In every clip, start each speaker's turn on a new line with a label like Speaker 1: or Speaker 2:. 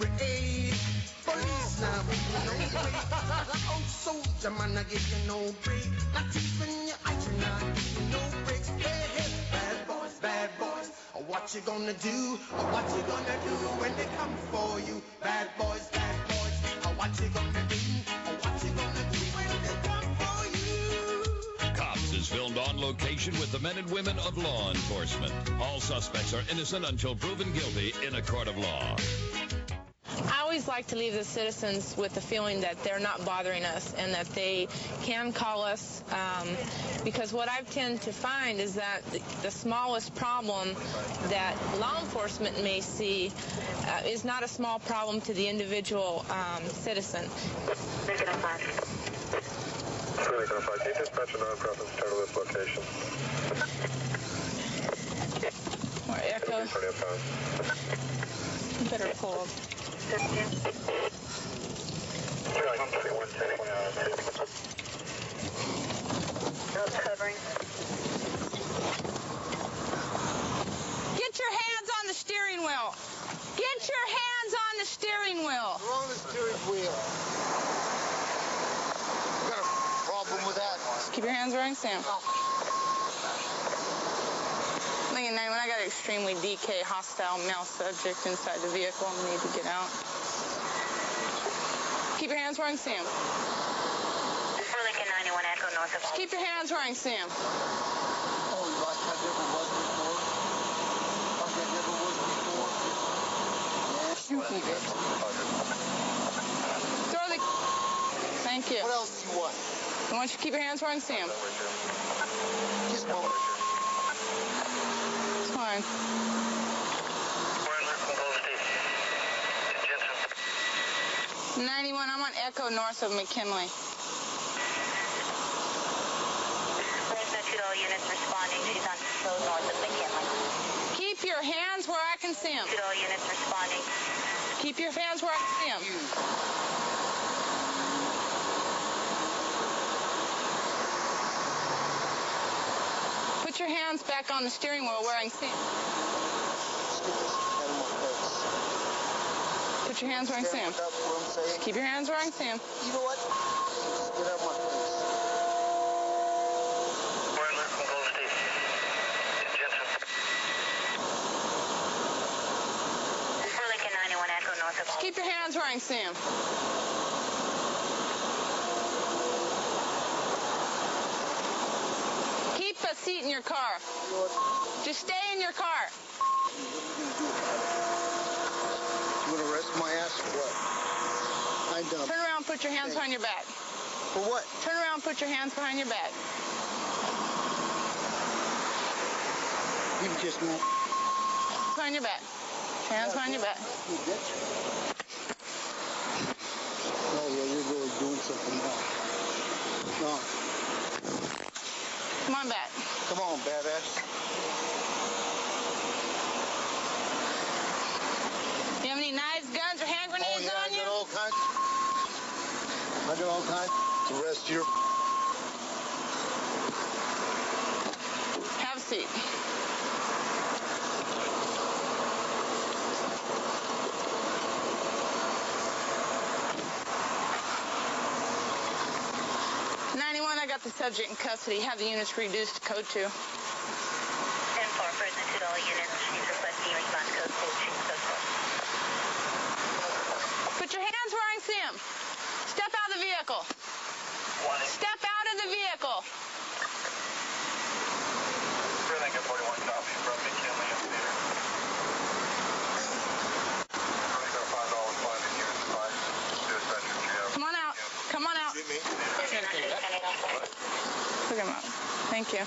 Speaker 1: celebrate. Police now, no break. Oh, soldier man, I give you no break. Not even your eyes, you're not giving no breaks. Hey, hey, bad boys. What you gonna do? What you gonna do when they come for you? Bad boys. What you gonna do? What you gonna do when they come for you?
Speaker 2: Cops is filmed on location with the men and women of law enforcement. All suspects are innocent until proven guilty in a court of law.
Speaker 3: I always like to leave the citizens with the feeling that they're not bothering us and that they can call us, because what I tend to find is that the smallest problem that law enforcement may see is not a small problem to the individual citizen.
Speaker 4: Can you dispatch a non-preference total this location?
Speaker 3: Or Echo. You better pull.
Speaker 4: No covering.
Speaker 3: Get your hands on the steering wheel. Get your hands on the steering wheel.
Speaker 5: We're on the steering wheel. You got a problem with that?
Speaker 3: Just keep your hands where I Sam. When I got an extremely DK hostile male subject inside the vehicle and need to get out. Keep your hands where I see him.
Speaker 4: Lincoln 91 Echo north of.
Speaker 3: Just keep your hands where I see him.
Speaker 5: Oh, like I never was before. Like I never was before. Yeah, shoot me, bitch.
Speaker 3: Throw the... Thank you.
Speaker 5: What else do you want?
Speaker 3: I want you to keep your hands where I see him.
Speaker 5: Just a moment.
Speaker 3: It's fine. 91, I'm on Echo north of McKinley.
Speaker 4: Fresno 2 all units responding. She's on slow north of McKinley.
Speaker 3: Keep your hands where I can see them.
Speaker 4: 2 all units responding.
Speaker 3: Keep your hands where I can see them. Put your hands back on the steering wheel where I can see them. Put your hands where I can see them. Just keep your hands where I can see them.
Speaker 5: You know what? Just get out of my face.
Speaker 4: Lincoln 91 Echo north of.
Speaker 3: Just keep your hands where I can see them. Keep a seat in your car. Just stay in your car.
Speaker 5: You want to arrest my ass or what? I'm done.
Speaker 3: Turn around, put your hands behind your back.
Speaker 5: For what?
Speaker 3: Turn around, put your hands behind your back.
Speaker 5: You just won't.
Speaker 3: Behind your back. Put your hands behind your back.
Speaker 5: You bitch. Oh, yeah, you're really doing something now. No.
Speaker 3: Come on back.
Speaker 5: Come on, badass.
Speaker 3: You have any knives, guns, or hand grenades on you?
Speaker 5: I got all kinds. I got all kinds. The rest of your...
Speaker 3: Have a seat. I got the subject in custody. Have the units reduced to code 2.
Speaker 4: 10-4, Fresno 2 all units. She's requesting response code 4.
Speaker 3: Put your hands where I can see them. Step out of the vehicle. Step out of the vehicle.
Speaker 4: Lincoln 41 copy from McKinley and Theater.
Speaker 3: Come on out. Come on out. Look him up. Thank you.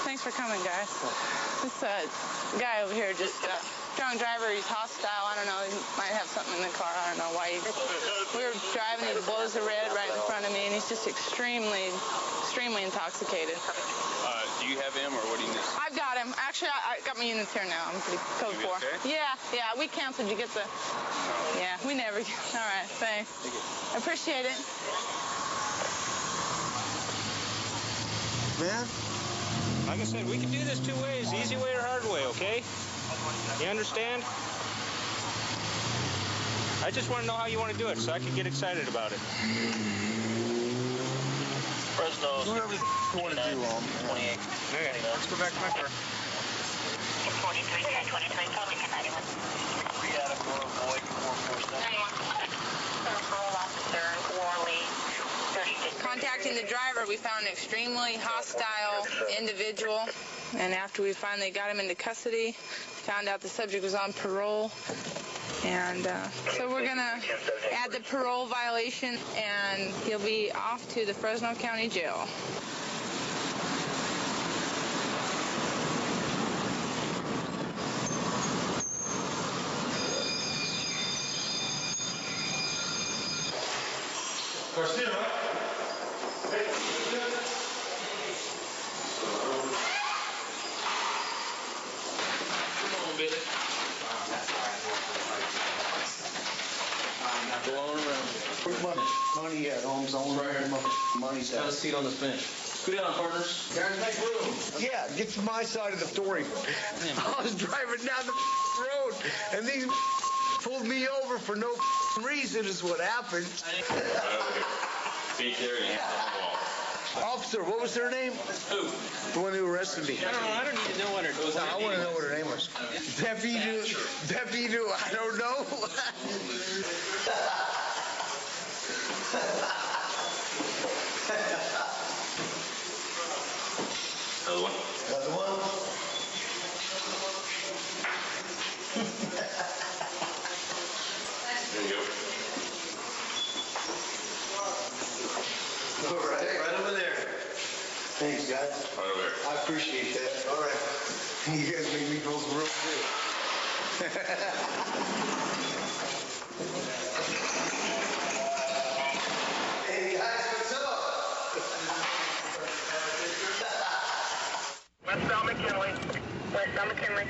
Speaker 3: Thanks for coming, guys. This guy over here just drunk driver. He's hostile. I don't know. He might have something in the car. I don't know why. We were driving. He blows the red right in front of me, and he's just extremely intoxicated.
Speaker 6: Do you have him, or what do you need?
Speaker 3: I've got him. Actually, I got my units here now. I'm pretty code 4.
Speaker 6: Okay?
Speaker 3: Yeah. We canceled. You get the... Yeah, we never... All right, thanks.
Speaker 6: Thank you.
Speaker 3: I appreciate it.
Speaker 5: Man?
Speaker 6: Like I said, we can do this 2 ways, easy way or hard way, okay?
Speaker 7: You understand? I just want to know how you want to do it so I can get excited about it.
Speaker 6: Fresno.
Speaker 5: Do whatever you want to do,
Speaker 6: 28.
Speaker 7: Okay, let's go back to my car.
Speaker 4: 43, 23, calling 91.
Speaker 6: We got a boy, 447.
Speaker 4: 91. Parole officer, Worley, 36.
Speaker 3: Contacting the driver, we found an extremely hostile individual, and after we finally got him into custody, found out the subject was on parole, and so we're going to add the parole violation, and he'll be off to the Fresno County Jail.
Speaker 8: Garcia, right?
Speaker 6: Come on, Billy. Go on around.
Speaker 5: Where's money at, Holmes? I want
Speaker 6: Right here.
Speaker 5: money's
Speaker 6: Got a
Speaker 5: at.
Speaker 6: seat on this bench. Scoot down, partners.
Speaker 5: Guys, make room. Yeah, get to my side of the story. I was driving down the road, and these pulled me over for no reason is what happened.
Speaker 6: Feet there and
Speaker 5: Officer, what was their name?
Speaker 6: Who?
Speaker 5: The one who arrested me.
Speaker 7: I don't know. I don't need to know what it was.
Speaker 5: No, I want to know what her name was. Deputy, I don't know.
Speaker 6: Another one.
Speaker 5: Another one?
Speaker 6: There you go.
Speaker 5: All right.
Speaker 6: Right over there.
Speaker 5: Thanks, guys.
Speaker 6: Right over there.
Speaker 5: I appreciate that. All right. You guys make me feel real good. Hey, guys, what's up?
Speaker 4: Westbound McKinley. Westbound McKinley.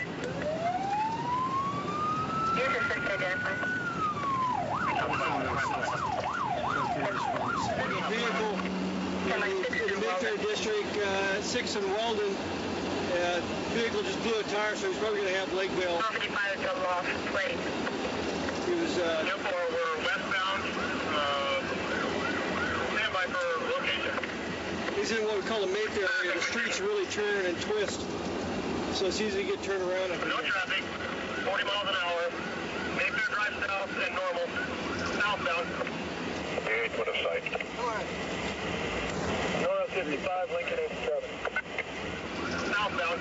Speaker 4: Here's your sister identified.
Speaker 7: Vehicle in the military district, 6 in Walden. Vehicle just blew a tire, so he's probably going to have leg bail.
Speaker 4: 55 is a lost plate.
Speaker 7: He was,
Speaker 8: We're westbound. Stand by for location.
Speaker 7: he's in what we call the Mayfair area. The streets really turn and twist, so it's easy to get turned around.
Speaker 8: No traffic. 40 miles an hour. Mayfair drive south and normal. Southbound. 88 foot of sight. North 55, Lincoln 87. Southbound.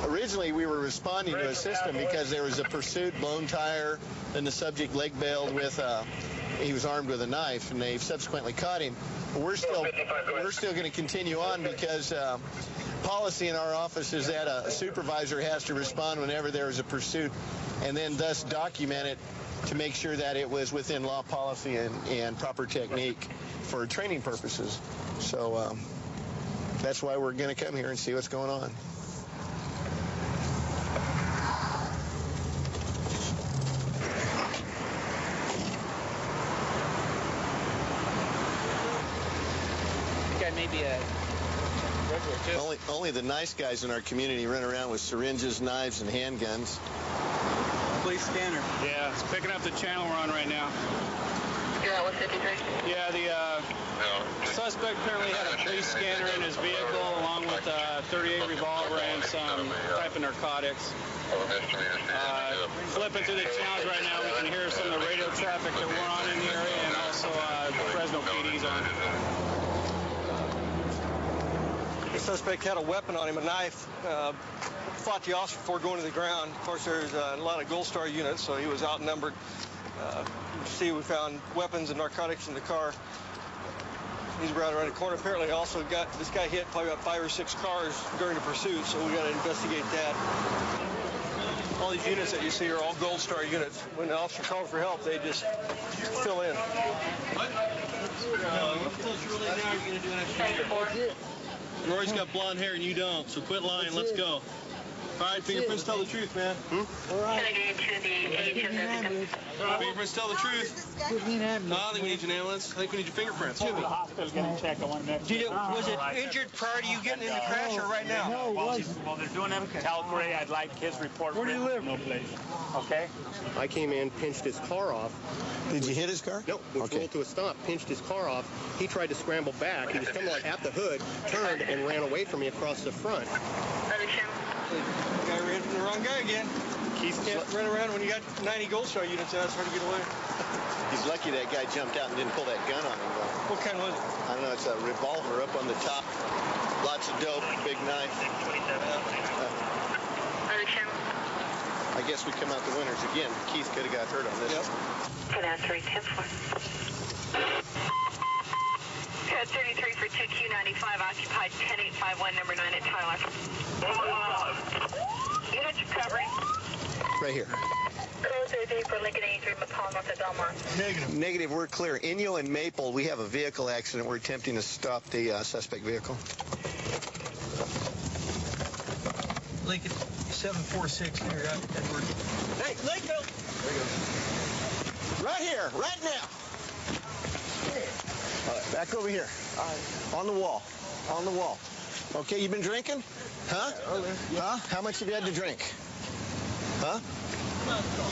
Speaker 9: Originally, we were responding to a system because there was a pursuit, blown tire, then the subject leg bailed with, he was armed with a knife, and they subsequently caught him. But we're still going to continue on because policy in our office is that a supervisor has to respond whenever there is a pursuit, and then thus document it to make sure that it was within law policy and proper technique for training purposes. So that's why we're going to come here and see what's going on.
Speaker 7: Maybe a regular
Speaker 9: Only the nice guys in our community run around with syringes, knives, and handguns.
Speaker 7: police scanner. Yeah, it's picking up the channel we're on right now.
Speaker 4: You're at 153?
Speaker 7: Yeah, the suspect apparently had a police scanner in his vehicle along with a .38 revolver and some type of narcotics. Flipping through the channels right now, we can hear some of the radio traffic that we're on in the area, and also Fresno PD's on. The suspect had a weapon on him, a knife. Fought the officer before going to the ground. Of course, there's a lot of Gold Star units, so he was outnumbered. You see, we found weapons and narcotics in the car. He's right around the corner. Apparently, also got this guy hit probably about 5 or 6 cars during the pursuit, so we got to investigate that. All these units that you see are all Gold Star units. When the officer calls for help, they just fill in. Rory's got blonde hair and you don't, so quit lying. Let's go. All right, fingerprints tell the truth, man.
Speaker 4: All right. Can I get into the age of the victim?
Speaker 7: Fingerprints tell the truth. No, I don't think we need an ambulance. I think we need your fingerprints.
Speaker 10: To the hospital getting checked. I want to make sure.
Speaker 7: Was it injured prior to you getting in the crash or right now?
Speaker 10: No, well, they're doing that. Tell Gray I'd like his report.
Speaker 7: Where do you live?
Speaker 10: No place. Okay.
Speaker 11: I came in, pinched his car off.
Speaker 9: Did you hit his car?
Speaker 11: No, which rolled to a stop, pinched his car off. He tried to scramble back. He was coming like at the hood, turned and ran away from me across the front.
Speaker 7: The guy ran from the wrong guy again. Keith can't run around when you got 90 Gold Star units out. It's hard to get away.
Speaker 9: He's lucky that guy jumped out and didn't pull that gun on him, though.
Speaker 7: What kind was it?
Speaker 9: I don't know. It's a revolver up on the top. Lots of dope, big knife. I guess we come out the winners again. Keith could have got hurt on this.
Speaker 7: Yep.
Speaker 4: Can I ask 310 33 for 2Q95, occupied 10851, number 9 at Tyler. Units recovering.
Speaker 9: Right here.
Speaker 4: Code 33 for Lincoln 83, McCall, north of Belmont.
Speaker 7: Negative.
Speaker 9: Negative, we're clear. Inyo and Maple, we have a vehicle accident. We're attempting to stop the suspect vehicle.
Speaker 7: Lincoln 746 here, Edward. Hey, Lakeville! There you go.
Speaker 9: Right here, right now. All right, back over here. All right. On the wall. On the wall. Okay, you been drinking? Huh? Huh? How much have you had to drink? Huh?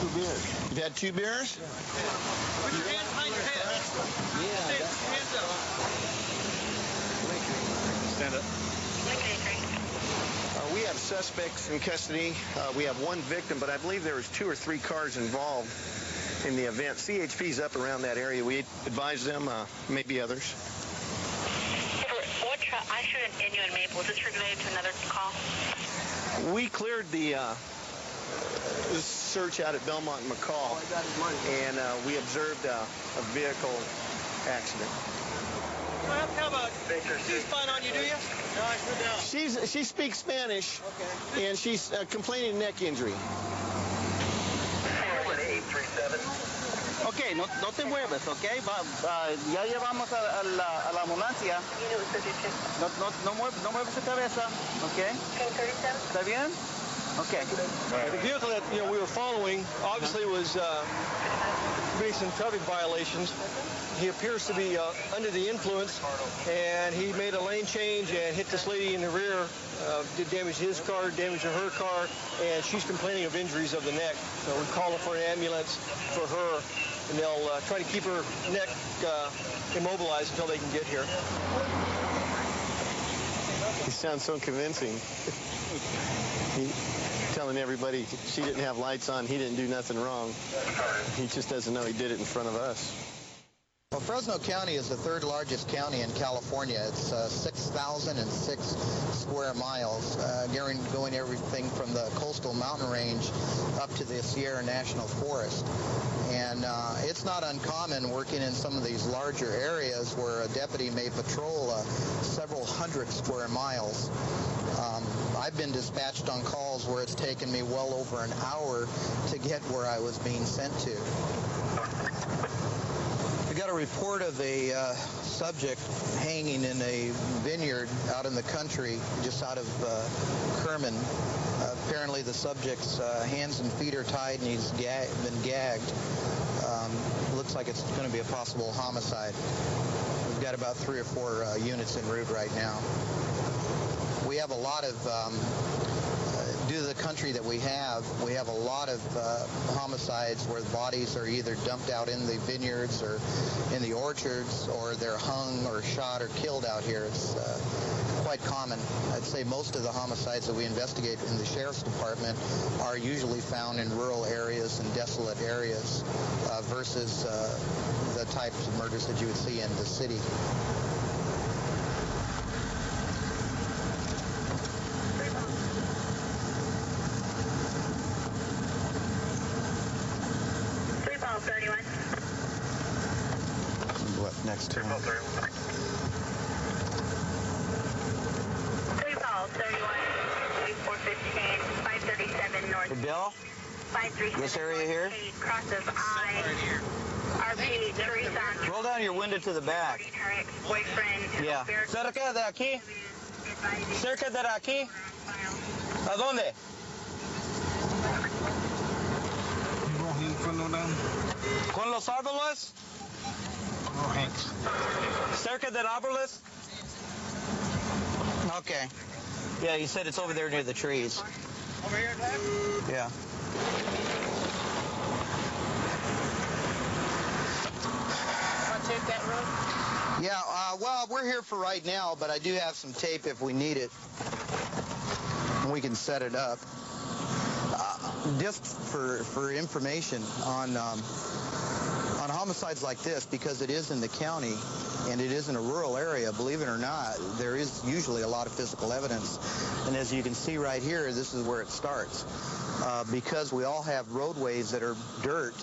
Speaker 11: 2 beers.
Speaker 9: You've had 2 beers?
Speaker 7: Put your hands behind your head.
Speaker 11: Yeah.
Speaker 7: Hands up.
Speaker 10: Stand up.
Speaker 9: We have suspects in custody. We have 1 victim, but I believe there was 2 or 3 cars involved in the event. CHP's up around that area. We advise them, maybe others.
Speaker 4: I should have Inyo and Maple. Was this related to another call?
Speaker 9: We cleared the search out at Belmont and McCall, and we observed a vehicle accident.
Speaker 7: You have to have a C-spine on you, do you? No, I sit down.
Speaker 9: She speaks Spanish, and she's complaining of neck injury.
Speaker 11: 837.
Speaker 12: Ok, no te mueves, ok. Ya llevamos a la ambulancia. No mueves tu cabeza, ok. ¿Está bien? Okay.
Speaker 7: The vehicle that we were following obviously was doing some traffic violations. He appears to be under the influence, and he made a lane change and hit this lady in the rear. Did damage to his car, damage to her car, and she's complaining of injuries of the neck. So we're calling for an ambulance for her, and they'll try to keep her neck immobilized until they can get here.
Speaker 9: He sounds so convincing. Telling everybody she didn't have lights on, he didn't do nothing wrong. He just doesn't know he did it in front of us.
Speaker 13: Well, Fresno County is the 3rd largest county in California. It's 6,006 square miles, going everything from the coastal mountain range up to the Sierra National Forest. And it's not uncommon working in some of these larger areas where a deputy may patrol several hundred square miles. I've been dispatched on calls where it's taken me well over an hour to get where I was being sent to. We got a report of a subject hanging in a vineyard out in the country just out of Kerman. Apparently the subject's hands and feet are tied and he's been gagged. Looks like it's going to be a possible homicide. We've got about 3 or 4 units en route right now. We have a lot of, due to the country that we have a lot of homicides where the bodies are either dumped out in the vineyards or in the orchards, or they're hung or shot or killed out here. It's quite common. I'd say most of the homicides that we investigate in the Sheriff's Department are usually found in rural areas and desolate areas versus the types of murders that you would see in the city.
Speaker 9: What next to him?
Speaker 4: 3 calls, 31, 415, 537 north.
Speaker 12: Bill?
Speaker 4: 537
Speaker 12: This area here?
Speaker 4: Crosses I. RP, Teresa.
Speaker 12: Roll down your window to the back.
Speaker 4: Her ex-boyfriend.
Speaker 12: Yeah. Cerca de aquí. Cerca de aquí. ¿A dónde? Con los árboles?
Speaker 13: Oh, thanks.
Speaker 12: Cerca del árboles?
Speaker 13: Okay. Yeah, you said it's over there near the trees.
Speaker 12: Over here, left?
Speaker 13: Yeah.
Speaker 3: Want to take that road?
Speaker 13: Yeah, well, we're here for right now, but I do have some tape if we need it. And we can set it up. Just for information on homicides like this, because it is in the county and it is in a rural area, believe it or not, there is usually a lot of physical evidence. And as you can see right here, this is where it starts. Because we all have roadways that are dirt,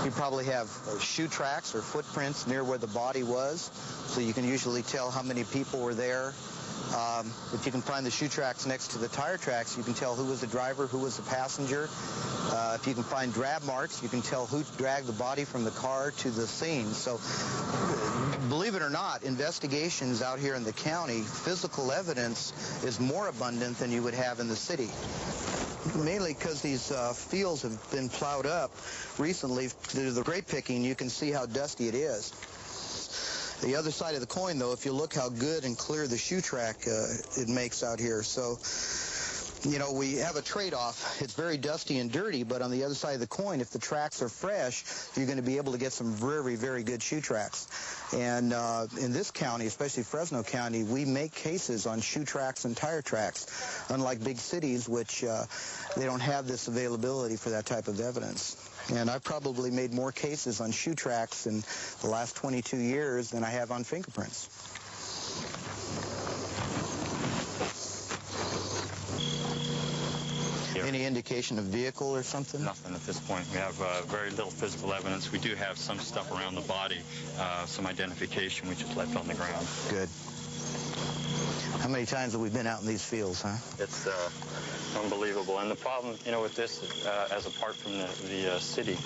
Speaker 13: you probably have shoe tracks or footprints near where the body was, so you can usually tell how many people were there. If you can find the shoe tracks next to the tire tracks, you can tell who was the driver, who was the passenger. If you can find drag marks, you can tell who dragged the body from the car to the scene. So, believe it or not, investigations out here in the county, physical evidence is more abundant than you would have in the city. Mainly because these fields have been plowed up recently through the grape picking. You can see how dusty it is. The other side of the coin, though, if you look how good and clear the shoe track it makes out here. So, you know, we have a trade-off. It's very dusty and dirty, but on the other side of the coin, if the tracks are fresh, you're going to be able to get some very, very good shoe tracks. And in this county, especially Fresno County, we make cases on shoe tracks and tire tracks, unlike big cities, which they don't have this availability for that type of evidence. And I've probably made more cases on shoe tracks in the last 22 years than I have on fingerprints. Any indication of vehicle or something?
Speaker 14: Nothing at this point. We have very little physical evidence. We do have some stuff around the body, some identification we just left on the ground.
Speaker 13: Good. How many times have we been out in these fields, huh?
Speaker 14: It's unbelievable. And the problem, you know, with this, as apart from the city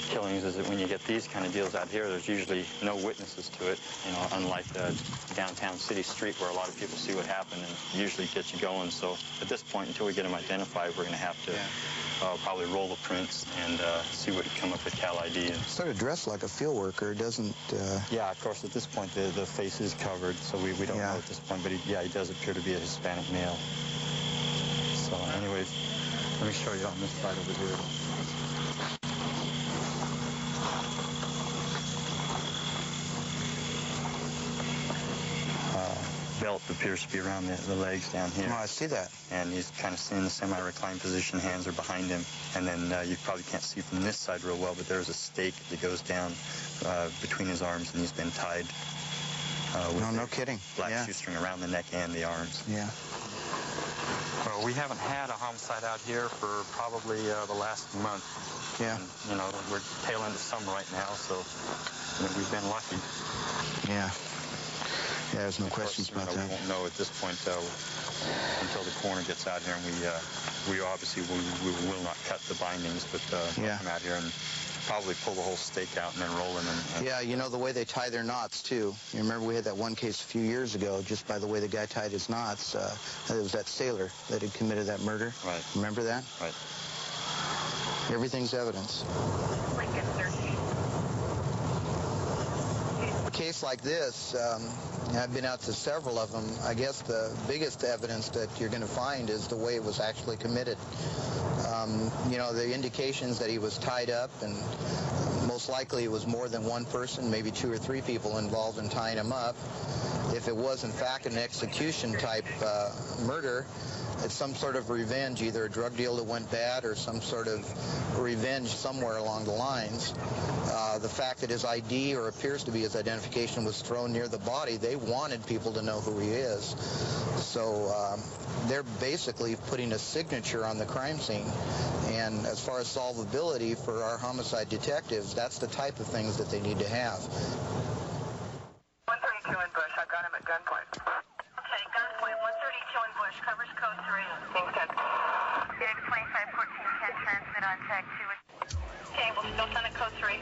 Speaker 14: killings, is that when you get these kind of deals out here, there's usually no witnesses to it, you know, unlike the downtown city street where a lot of people see what happened and usually gets you going. So at this point, until we get them identified, we're going to have to probably roll the prints and see what can come up with Cal ID.
Speaker 13: Sort of dressed like a field worker, doesn't...
Speaker 14: Yeah, of course, at this point, the face is covered, so we don't know at this point, but he does appear to be a Hispanic male. So anyways, let me show you on this side over here. Belt appears to be around the legs down here.
Speaker 13: Oh, I see that.
Speaker 14: And he's kind of in the semi-reclined position. Hands are behind him. And then you probably can't see from this side real well, but there's a stake that goes down between his arms, and he's been tied with
Speaker 13: no kidding.
Speaker 14: Black shoestring around the neck and the arms.
Speaker 13: Yeah.
Speaker 14: Well, we haven't had a homicide out here for probably the last month.
Speaker 13: Yeah.
Speaker 14: And, you know, we're tail end of summer right now, so we've been lucky.
Speaker 13: Yeah. Yeah, there's no questions about that.
Speaker 14: We won't know at this point until the coroner gets out here, and we obviously we will not cut the bindings, but we'll come out here and probably pull the whole stake out and then roll them.
Speaker 13: Yeah, you know the way they tie their knots too. You remember we had that one case a few years ago, just by the way the guy tied his knots. It was that sailor that had committed that murder.
Speaker 14: Right.
Speaker 13: Remember that?
Speaker 14: Right.
Speaker 13: Everything's evidence.
Speaker 4: Lincoln 13.
Speaker 13: A case like this, I've been out to several of them. I guess the biggest evidence that you're going to find is the way it was actually committed. You know, the indications that he was tied up, and most likely it was more than one person, maybe 2 or 3 people involved in tying him up. If it was, in fact, an execution-type murder, it's some sort of revenge, either a drug deal that went bad or some sort of revenge somewhere along the lines. The fact that his ID, or appears to be his identification, was thrown near the body, they wanted people to know who he is. So they're basically putting a signature on the crime scene. And as far as solvability for our homicide detectives, that's the type of things that they need to have.
Speaker 4: 132 in Bush. I got him at gunpoint. Okay, gunpoint. 132 in Bush. Covers code 3. Thanks, Ted. Dave 2514 can transmit on tag 2. Okay, we'll still send a code 3.